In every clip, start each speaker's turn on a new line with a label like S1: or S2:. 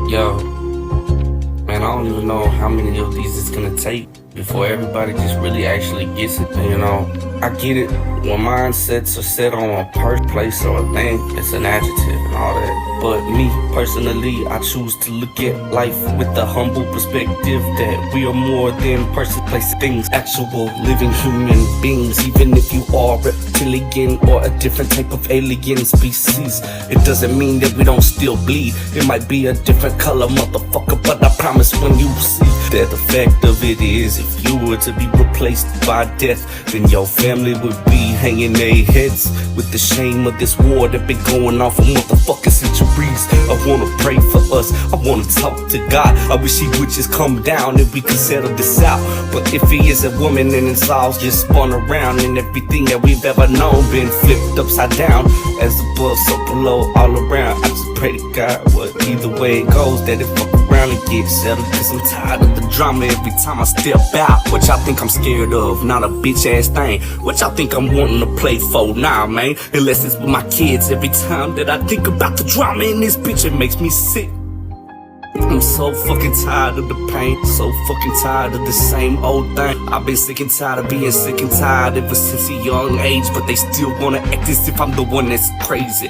S1: Yo, man, I don't even know how many of these it's gonna take before everybody just really actually gets it, you know? I get it, when mindsets are set on a place or a thing, it's an adjective and all that. But me, personally, I choose to look at life with the humble perspective that we are more than person, place, things, actual living human beings. Even if you are reptilian or a different type of alien species, it doesn't mean that we don't still bleed. It might be a different color, motherfucker, but I promise when you see that the fact of it is, if you were to be replaced by death, then your family would be hanging their heads with the shame of this war that been going on for motherfucking centuries. I wanna pray for us, I wanna talk to God. I wish he would just come down and we could settle this out. But if he is a woman and it's all just spun around, and everything that we've ever known been flipped upside down, as above so below all around, I just pray to God, well, either way it goes, that it fuck around and get settled. Cause I'm tired of the drama every time I step out. What y'all think I'm scared of? Not a bitch ass thing. What y'all think I'm wanting to play for? Nah, man, unless it's with my kids. Every time that I think about the drama in this bitch, it makes me sick. I'm so fucking tired of the pain, so fucking tired of the same old thing. I've been sick and tired of being sick and tired ever since a young age, but they still wanna act as if I'm the one that's crazy.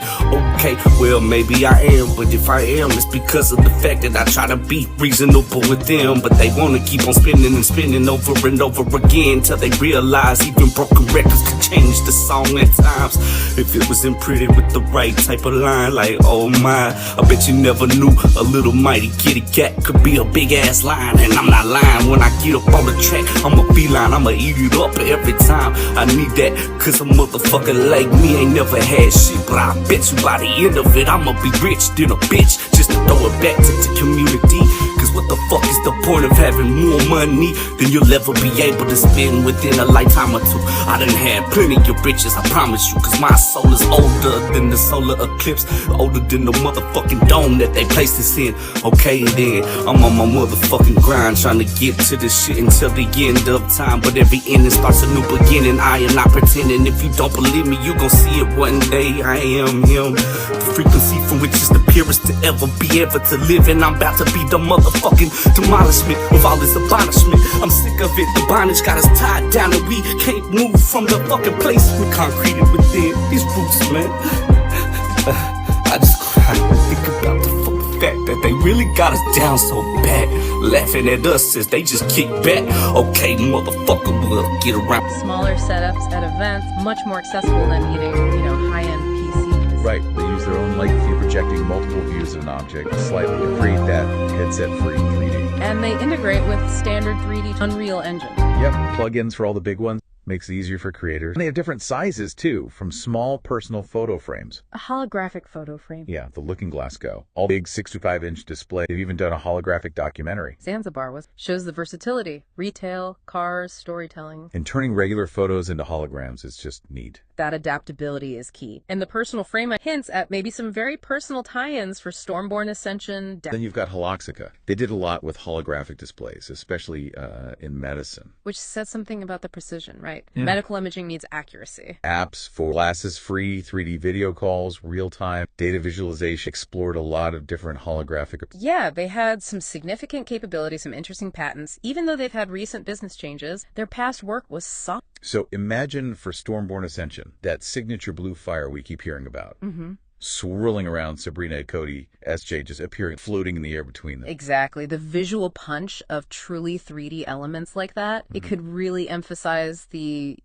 S1: Okay, well maybe I am, but if I am, it's because of the fact that I try to be reasonable with them. But they wanna keep on spinning and spinning over and over again, till they realize even broken records can change the song at times. If it was imprinted with the right type of line, like oh my, I bet you never knew a little mighty kitty cat could be a big ass lion. And I'm not lying, when I get up on the track, I'm a feline, I'ma eat it up every time. I need that, cause a motherfucker like me ain't never had shit. But I bet you by the end of it, I'ma be rich than a bitch, just to throw it back to the community. Cause what the fuck is the point of having more money than you'll ever be able to spend within a lifetime or two? I done had plenty of riches, I promise you, cause my soul is older than the solar eclipse, older than the motherfucking dome that they placed us in. Okay then, I'm on my motherfucking grind, trying to get to this shit until the end of time. But every ending starts a new beginning, I am not pretending. If you don't believe me, you gon' see it one day. I am him, the frequency from which is the purest to ever be ever to live. And I'm about to be the motherfucking demolishment of all this abolishment. I'm sick of it, the bondage got us tied down, and we can't move from the fucking place we concreted within these roots, man. I just cry and think about the fucking fact that they really got us down so bad, laughing at us as they just kick back. Okay, motherfucker, we'll get around.
S2: Smaller setups at events, much more accessible than needing, high-end PCs.
S3: Right, they use their own light field projecting multiple views of an object slightly to create that headset-free 3D.
S2: And they integrate with standard 3D Unreal Engine.
S3: Yep, plugins for all the big ones. Makes it easier for creators. And they have different sizes, too, from small personal photo frames.
S2: A holographic photo frame.
S3: Yeah, the Looking Glass Go. All big 65-inch display. They've even done a holographic documentary.
S2: Zanzibar shows the versatility. Retail, cars, storytelling.
S3: And turning regular photos into holograms is just neat.
S2: That adaptability is key. And the personal frame hints at maybe some very personal tie-ins for Stormborn Ascension.
S3: Then you've got Holoxica. They did a lot with holographic displays, especially in medicine.
S2: Which says something about the precision, right?
S3: Yeah.
S2: Medical imaging needs accuracy.
S3: Apps for glasses-free 3D video calls, real-time data visualization, explored a lot of different holographic.
S2: Yeah, they had some significant capabilities, some interesting patents. Even though they've had recent business changes, their past work was solid.
S3: So imagine for Stormborn Ascension, that signature blue fire we keep hearing about.
S2: Mm-hmm.
S3: Swirling around Sabrina, Cody, SJ, just appearing, floating in the air between them.
S2: Exactly. The visual punch of truly 3D elements like that, it could really emphasize the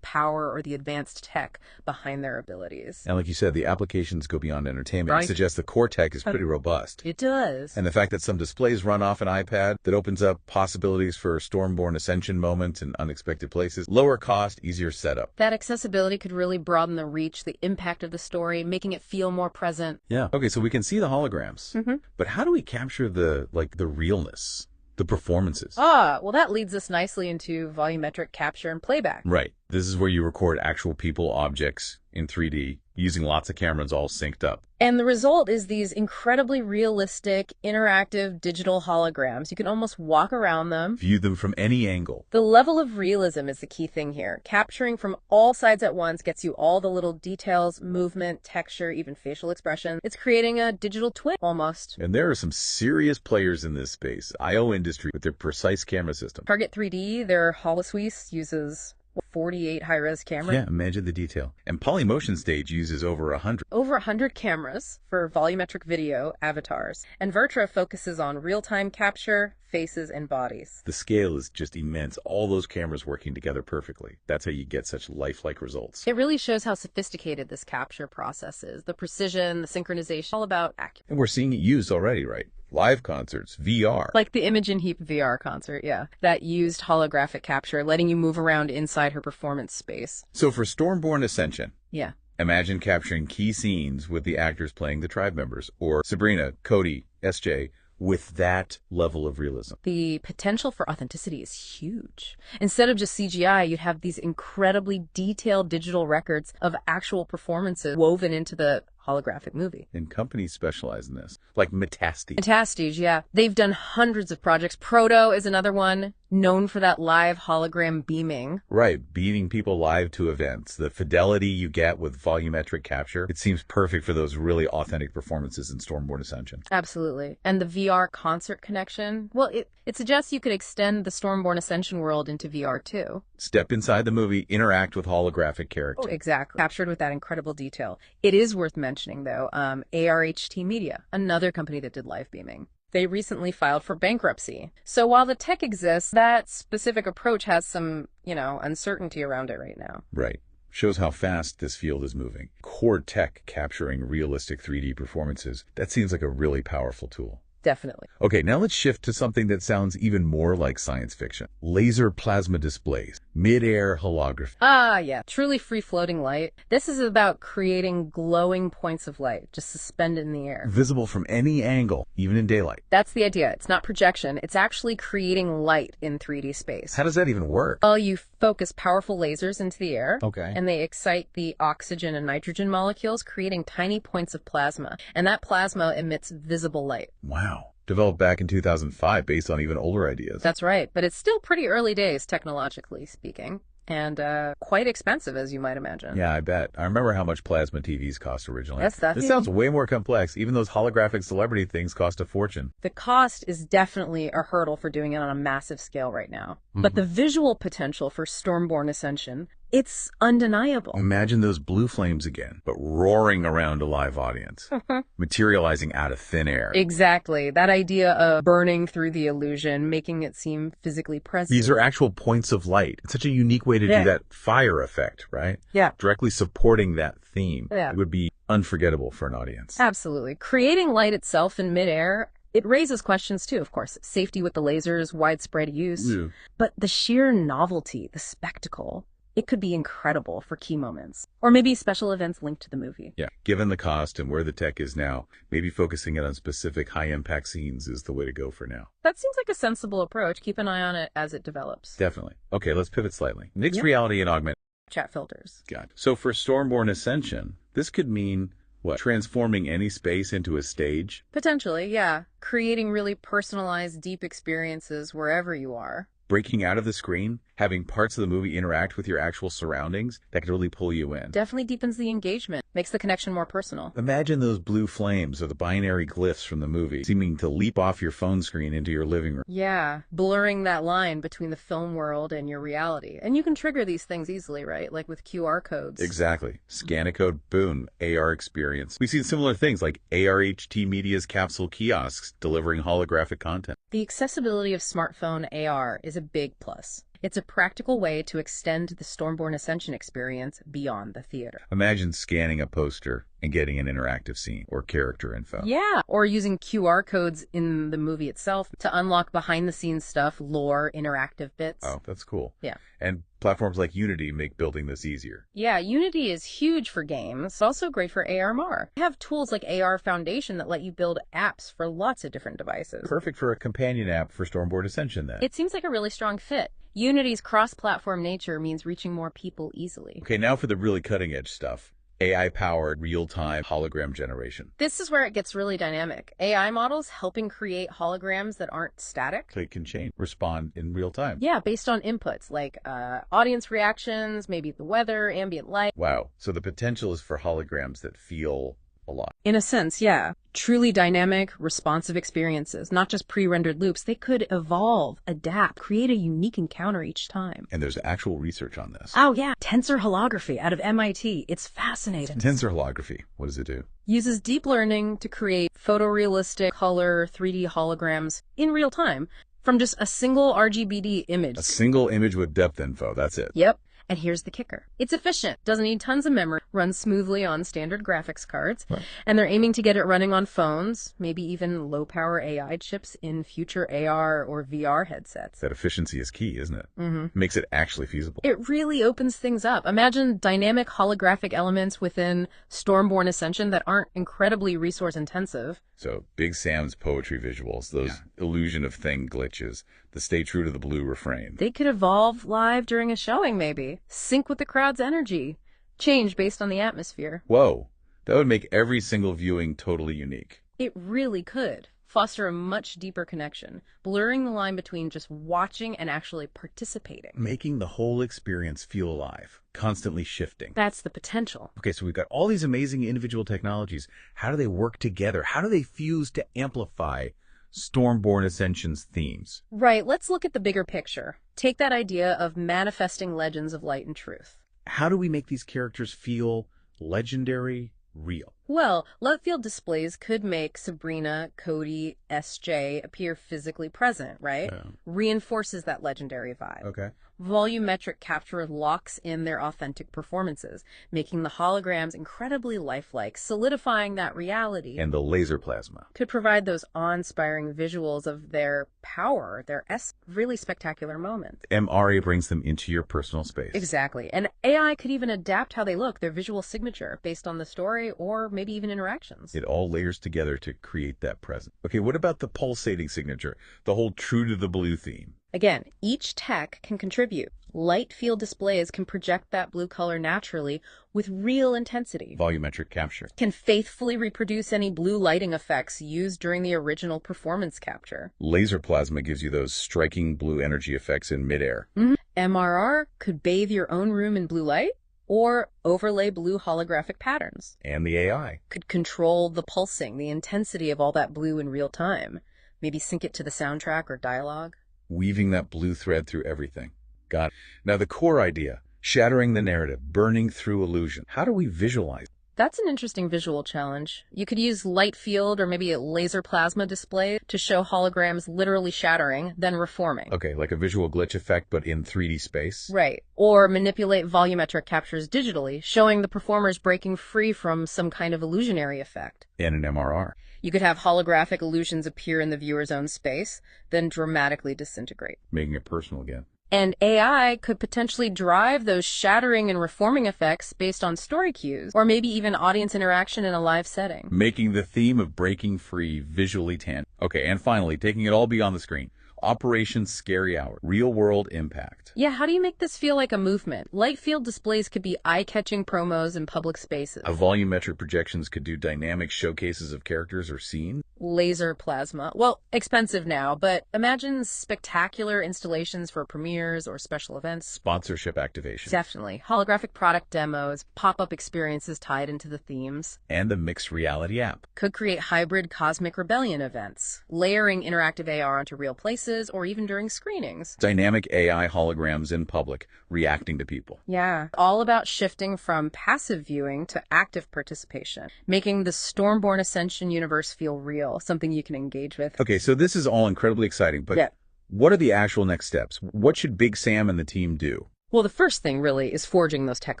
S2: power or the advanced tech behind their abilities.
S3: And like you said, the applications go beyond entertainment.
S2: Right.
S3: It suggests the core tech is pretty robust.
S2: It does.
S3: And the fact that some displays run off an iPad, that opens up possibilities for Stormborn Ascension moments in unexpected places. Lower cost, easier setup.
S2: That accessibility could really broaden the reach, the impact of the story, making it feel more present.
S3: Yeah. Okay, so we can see the holograms. But how do we capture the realness? The performances.
S2: Well, that leads us nicely into volumetric capture and playback.
S3: Right. This is where you record actual people, objects in 3D, using lots of cameras all synced up.
S2: And the result is these incredibly realistic, interactive digital holograms. You can almost walk around them.
S3: View them from any angle.
S2: The level of realism is the key thing here. Capturing from all sides at once gets you all the little details, movement, texture, even facial expression. It's creating a digital twin, almost.
S3: And there are some serious players in this space. IO Industry with their precise camera system.
S2: Target 3D, their holosuite uses 48 high-res cameras.
S3: Yeah, imagine the detail. And Polymotion Stage uses over 100.
S2: Over 100 cameras for volumetric video avatars. And Vertra focuses on real-time capture, faces, and bodies.
S3: The scale is just immense. All those cameras working together perfectly. That's how you get such lifelike results.
S2: It really shows how sophisticated this capture process is. The precision, the synchronization, all about accuracy.
S3: And we're seeing it used already, right? Live concerts, VR.
S2: Like the Imogen Heap VR concert, yeah. That used holographic capture, letting you move around inside her performance space.
S3: So for Stormborn Ascension,
S2: Yeah.
S3: imagine capturing key scenes with the actors playing the tribe members, or Sabrina, Cody, SJ, with that level of realism.
S2: The potential for authenticity is huge. Instead of just CGI, you'd have these incredibly detailed digital records of actual performances woven into the holographic movie.
S3: And companies specialize in this, like Metasty.
S2: Metastage, yeah. They've done hundreds of projects. Proto is another one, known for that live hologram beaming.
S3: Right, beaming people live to events. The fidelity you get with volumetric capture, it seems perfect for those really authentic performances in Stormborn Ascension.
S2: Absolutely. And the VR concert connection, well, it suggests you could extend the Stormborn Ascension world into VR too.
S3: Step inside the movie, interact with holographic characters.
S2: Oh, exactly. Captured with that incredible detail. It is worth mentioning, though, ARHT Media, another company that did live beaming. They recently filed for bankruptcy. So while the tech exists, that specific approach has some, uncertainty around it right now.
S3: Right. Shows how fast this field is moving. Core tech capturing realistic 3D performances. That seems like a really powerful tool.
S2: Definitely.
S3: Okay, now let's shift to something that sounds even more like science fiction. Laser plasma displays. Mid-air holography.
S2: Ah, yeah. Truly free-floating light. This is about creating glowing points of light, just suspended in the air.
S3: Visible from any angle, even in daylight.
S2: That's the idea. It's not projection. It's actually creating light in 3D space.
S3: How does that even work?
S2: Well, you focus powerful lasers into the air.
S3: Okay.
S2: And they excite the oxygen and nitrogen molecules, creating tiny points of plasma. And that plasma emits visible light.
S3: Wow. Developed back in 2005 based on even older ideas.
S2: That's right. But it's still pretty early days, technologically speaking. And quite expensive, as you might imagine.
S3: Yeah, I bet. I remember how much plasma TVs cost originally.
S2: Yes,
S3: This sounds way more complex. Even those holographic celebrity things cost a fortune.
S2: The cost is definitely a hurdle for doing it on a massive scale right now. But the visual potential for Stormborn Ascension, it's undeniable.
S3: Imagine those blue flames again, but roaring around a live audience, materializing out of thin air.
S2: Exactly. That idea of burning through the illusion, making it seem physically present.
S3: These are actual points of light. It's such a unique way to do that fire effect, right?
S2: Yeah.
S3: Directly supporting that theme.
S2: Yeah.
S3: It would be unforgettable for an audience.
S2: Absolutely. Creating light itself in midair, it raises questions too, of course. Safety with the lasers, widespread use.
S3: Yeah.
S2: But the sheer novelty, the spectacle, it could be incredible for key moments. Or maybe special events linked to the movie.
S3: Yeah. Given the cost and where the tech is now, maybe focusing it on specific high-impact scenes is the way to go for now.
S2: That seems like a sensible approach. Keep an eye on it as it develops.
S3: Definitely. Okay, let's pivot slightly. Mixed reality and augmented.
S2: Chat filters.
S3: Got it. So for Stormborn Ascension, this could mean, what, transforming any space into a stage?
S2: Potentially, yeah. Creating really personalized, deep experiences wherever you are.
S3: Breaking out of the screen, having parts of the movie interact with your actual surroundings, that could really pull you in.
S2: Definitely deepens the engagement, makes the connection more personal.
S3: Imagine those blue flames or the binary glyphs from the movie seeming to leap off your phone screen into your living room.
S2: Yeah, blurring that line between the film world and your reality. And you can trigger these things easily, right? Like with QR codes.
S3: Exactly. Scan a code, boom, AR experience. We've seen similar things like ARHT Media's capsule kiosks delivering holographic content.
S2: The accessibility of smartphone AR is a big plus. It's a practical way to extend the Stormborn Ascension experience beyond the theater.
S3: Imagine scanning a poster and getting an interactive scene or character info.
S2: Yeah, or using QR codes in the movie itself to unlock behind-the-scenes stuff, lore, interactive bits.
S3: Oh, that's cool.
S2: Yeah.
S3: And platforms like Unity make building this easier.
S2: Yeah, Unity is huge for games. It's also great for AR/MR. They have tools like AR Foundation that let you build apps for lots of different devices.
S3: Perfect for a companion app for Stormboard Ascension, then.
S2: It seems like a really strong fit. Unity's cross-platform nature means reaching more people easily.
S3: Okay, now for the really cutting-edge stuff. AI-powered real-time hologram generation.
S2: This is where it gets really dynamic. AI models helping create holograms that aren't static.
S3: So it can change, respond in real time.
S2: Yeah, based on inputs like audience reactions, maybe the weather, ambient light.
S3: Wow. So the potential is for holograms that feel alive.
S2: In a sense, yeah. Truly dynamic, responsive experiences, not just pre-rendered loops. They could evolve, adapt, create a unique encounter each time.
S3: And there's actual research on this.
S2: Oh, yeah. Tensor holography out of MIT. It's fascinating.
S3: Tensor holography. What does it do?
S2: Uses deep learning to create photorealistic color 3D holograms in real time from just a single RGBD image.
S3: A single image with depth info. That's it.
S2: Yep. And here's the kicker. It's efficient, doesn't need tons of memory, runs smoothly on standard graphics cards, and they're aiming to get it running on phones, maybe even low-power AI chips in future AR or VR headsets.
S3: That efficiency is key, isn't it? Mm-hmm. Makes it actually feasible.
S2: It really opens things up. Imagine dynamic holographic elements within Stormborn Ascension that aren't incredibly resource-intensive.
S3: So Big Sam's poetry visuals, those illusion of thing glitches, the stay true to the blue refrain.
S2: They could evolve live during a showing, maybe. Sync with the crowd's energy. Change based on the atmosphere.
S3: Whoa, that would make every single viewing totally unique.
S2: It really could. Foster a much deeper connection, blurring the line between just watching and actually participating.
S3: Making the whole experience feel alive, constantly shifting.
S2: That's the potential.
S3: Okay, so we've got all these amazing individual technologies. How do they work together? How do they fuse to amplify Stormborn Ascension's themes?
S2: Right, let's look at the bigger picture. Take that idea of manifesting legends of light and truth.
S3: How do we make these characters feel legendary, real?
S2: Well, love field displays could make Sabrina, Cody, SJ appear physically present, right?
S3: Yeah.
S2: Reinforces that legendary vibe.
S3: Okay.
S2: Volumetric capture locks in their authentic performances, making the holograms incredibly lifelike, solidifying that reality.
S3: And the laser plasma
S2: Could provide those awe-inspiring visuals of their power, their really spectacular moments.
S3: MRA brings them into your personal space.
S2: Exactly. And AI could even adapt how they look, their visual signature, based on the story or maybe even interactions.
S3: It all layers together to create that present. Okay, what about the pulsating signature, the whole true to the blue theme?
S2: Again, each tech can contribute. Light field displays can project that blue color naturally with real intensity.
S3: Volumetric capture.
S2: Can faithfully reproduce any blue lighting effects used during the original performance capture.
S3: Laser plasma gives you those striking blue energy effects in midair.
S2: MRR could bathe your own room in blue light or overlay blue holographic patterns.
S3: And the AI
S2: Could control the pulsing, the intensity of all that blue in real time. Maybe sync it to the soundtrack or dialogue.
S3: weaving that blue thread through everything. Got it. Now the core idea, shattering the narrative, burning through illusion. How do we visualize?
S2: That's an interesting visual challenge. You could use light field or maybe a laser plasma display to show holograms literally shattering, then reforming.
S3: Okay, like a visual glitch effect, but in 3D space?
S2: Right. Or manipulate volumetric captures digitally, showing the performers breaking free from some kind of illusionary effect.
S3: And an MRR.
S2: You could have holographic illusions appear in the viewer's own space, then dramatically disintegrate.
S3: Making it personal again.
S2: And AI could potentially drive those shattering and reforming effects based on story cues, or maybe even audience interaction in a live setting.
S3: Making the theme of breaking free visually tangible. Okay, and finally, taking it all beyond the screen. Operation Scary Hour. Real-world impact.
S2: Yeah, how do you make this feel like a movement? Light field displays could be eye-catching promos in public spaces.
S3: A volumetric projections could do dynamic showcases of characters or scenes.
S2: Laser plasma. Well, expensive now, but imagine spectacular installations for premieres or special events.
S3: Sponsorship activation.
S2: Definitely. Holographic product demos, pop-up experiences tied into the themes.
S3: And the mixed reality app.
S2: Could create hybrid Cosmic Rebellion events, layering interactive AR onto real places or even during screenings.
S3: Dynamic AI holograms in public, reacting to people.
S2: Yeah, all about shifting from passive viewing to active participation, making the Stormborn Ascension universe feel real, something you can engage with.
S3: Okay, so this is all incredibly exciting, but what are the actual next steps? What should Big Sam and the team do?
S2: Well, the first thing really is forging those tech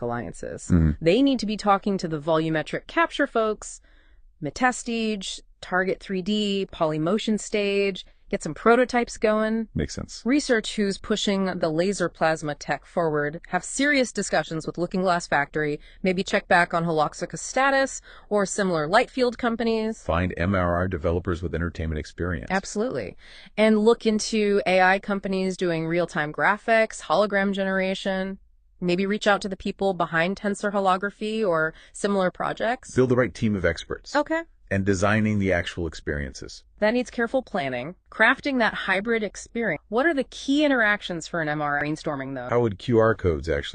S2: alliances. They need to be talking to the volumetric capture folks, Metastage, Target 3D, Polymotion Stage, get some prototypes going.
S3: Makes sense.
S2: Research who's pushing the laser plasma tech forward, have serious discussions with Looking Glass Factory, maybe check back on Holoxica's status or similar light field companies.
S3: Find MRR developers with entertainment experience.
S2: Absolutely. And look into AI companies doing real-time graphics, hologram generation. Maybe reach out to the people behind tensor holography or similar projects.
S3: Build the right team of experts.
S2: Okay.
S3: And designing the actual experiences.
S2: That needs careful planning. Crafting that hybrid experience. What are the key interactions for an MR brainstorming, though?
S3: How would QR codes actually